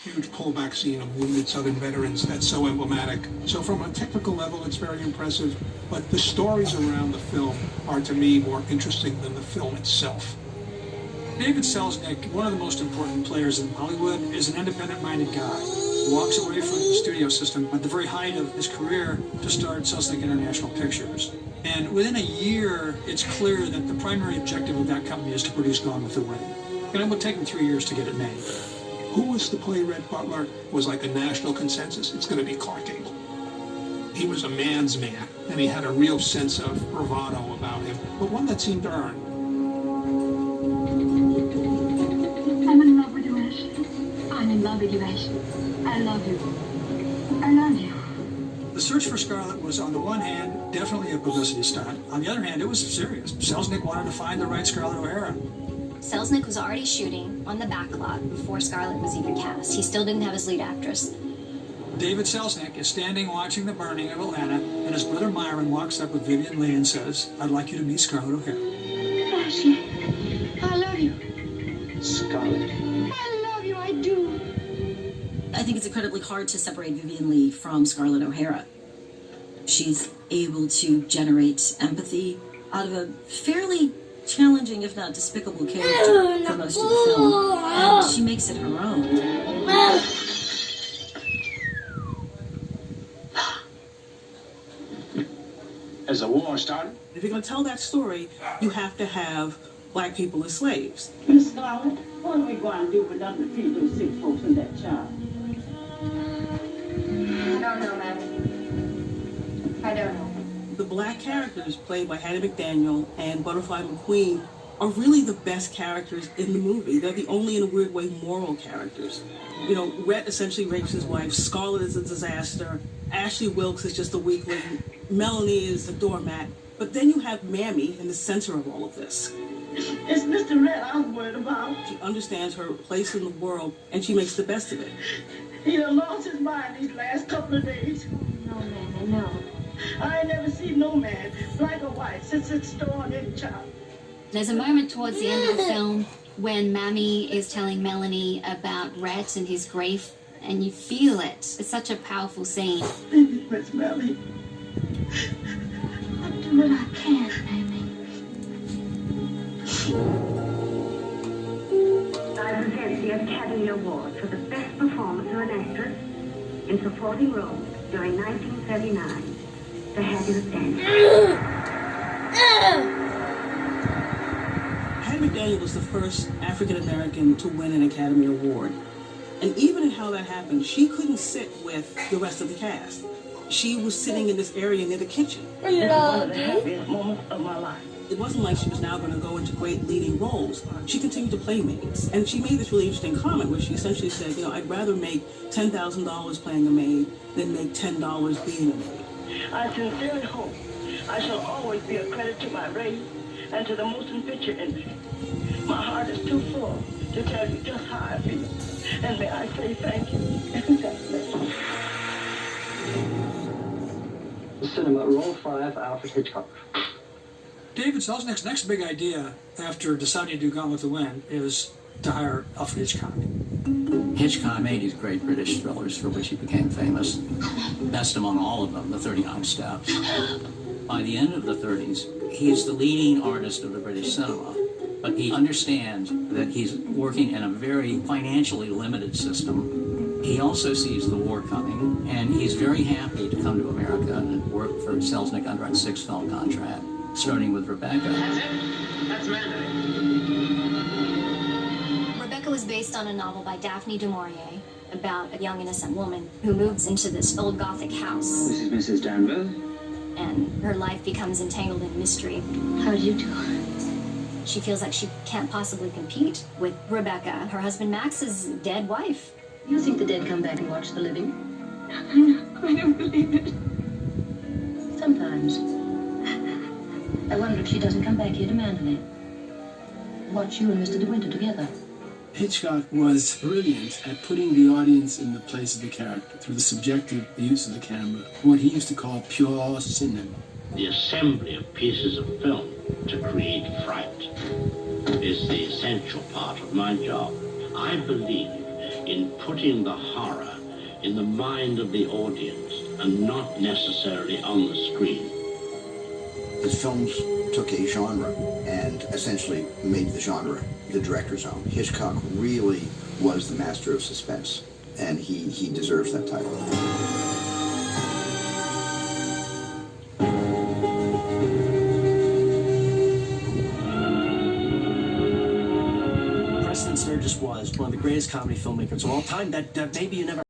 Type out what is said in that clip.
huge pullback scene of wounded Southern veterans that's so emblematic. So from a technical level, it's very impressive, but the stories around the film are, to me, more interesting than the film itself. David Selznick, one of the most important players in Hollywood, is an independent-minded guy. He walks away from the studio system at the very height of his career to start Selznick International Pictures. And within a year, it's clear that the primary objective of that company is to produce Gone with the Wind. And it would take him 3 years to get it made. Who was to play Red Butler was like a national consensus. It's going to be Clark Gable. He was a man's man, and he had a real sense of bravado about him, but one that seemed earned. I'm in love with you, Ashley. I'm in love with you, Ashley. I love you. I love you. The search for Scarlett was, on the one hand, definitely a publicity stunt. On the other hand, it was serious. Selznick wanted to find the right Scarlett O'Hara. Selznick was already shooting on the backlot before Scarlett was even cast. He still didn't have his lead actress. David Selznick is standing watching the burning of Atlanta, and his brother Myron walks up with Vivien Leigh and says, "I'd like you to meet Scarlett O'Hara." Ashley, I love you. Scarlett. I love you, I do. I think it's incredibly hard to separate Vivien Leigh from Scarlett O'Hara. She's able to generate empathy out of a fairly challenging, if not despicable, character for most of the film, and she makes it her own. As the war started? If you're going to tell that story, you have to have black people as slaves. Miss Scarlett, what are we going to do but not to feed those sick folks and that child? I don't know, ma'am. I don't know. The black characters played by Hattie McDaniel and Butterfly McQueen are really the best characters in the movie. They're the only, in a weird way, moral characters. You know, Rhett essentially rapes his wife. Scarlett is a disaster. Ashley Wilkes is just a weakling. Melanie is a doormat. But then you have Mammy in the center of all of this. It's Mr. Red I'm worried about. She understands her place in the world, and she makes the best of it. He done lost his mind these last couple of days. No, ma'am, no. I ain't never seen no man, black or white, sit still on any child. There's a moment towards the end of the film when Mammy is telling Melanie about Rhett and his grief, and you feel it. It's such a powerful scene. Thank you, Miss Melanie. I'll do what I can, baby. I present the Academy Award for the Best Performance of an Actress in Supporting Role during 1939 to Hattie McDaniel. Hattie McDaniel was the first African-American to win an Academy Award. And even in how that happened, she couldn't sit with the rest of the cast. She was sitting in this area near the kitchen. It's one of the happiest moments of my life. It wasn't like she was now going to go into great leading roles. She continued to play maids. And she made this really interesting comment where she essentially said, you know, I'd rather make $10,000 playing a maid than make $10 being a maid. I sincerely hope I shall always be a credit to my race and to the motion picture industry. My heart is too full to tell you just how I feel. And may I say thank you. God bless you. The cinema, roll 5, Alfred Hitchcock. David Selznick's next big idea after deciding to do Gone with the Wind is to hire Alfred Hitchcock. Hitchcock made these great British thrillers for which he became famous. Best among all of them, The 39 Steps. By the end of the 30s, he's the leading artist of the British cinema, but he understands that he's working in a very financially limited system. He also sees the war coming, and he's very happy to come to America and work for Selznick under a 6-film contract, starting with Rebecca. That's it. That's Mandarin. Rebecca was based on a novel by Daphne du Maurier about a young innocent woman who moves into this old Gothic house. This is Mrs. Danvers. And her life becomes entangled in mystery. How do you do? She feels like she can't possibly compete with Rebecca, her husband Max's dead wife. You think the dead come back and watch the living? I don't believe it. Sometimes. I wonder if she doesn't come back here to Mandalay. Watch you and Mr. De Winter together. Hitchcock was brilliant at putting the audience in the place of the character through the subjective use of the camera, what he used to call pure cinema. The assembly of pieces of film to create fright is the essential part of my job. I believe in putting the horror in the mind of the audience and not necessarily on the screen. His films took a genre and essentially made the genre the director's own. Hitchcock really was the master of suspense, and he deserves that title. Preston Sturges was one of the greatest comedy filmmakers of all time that maybe you never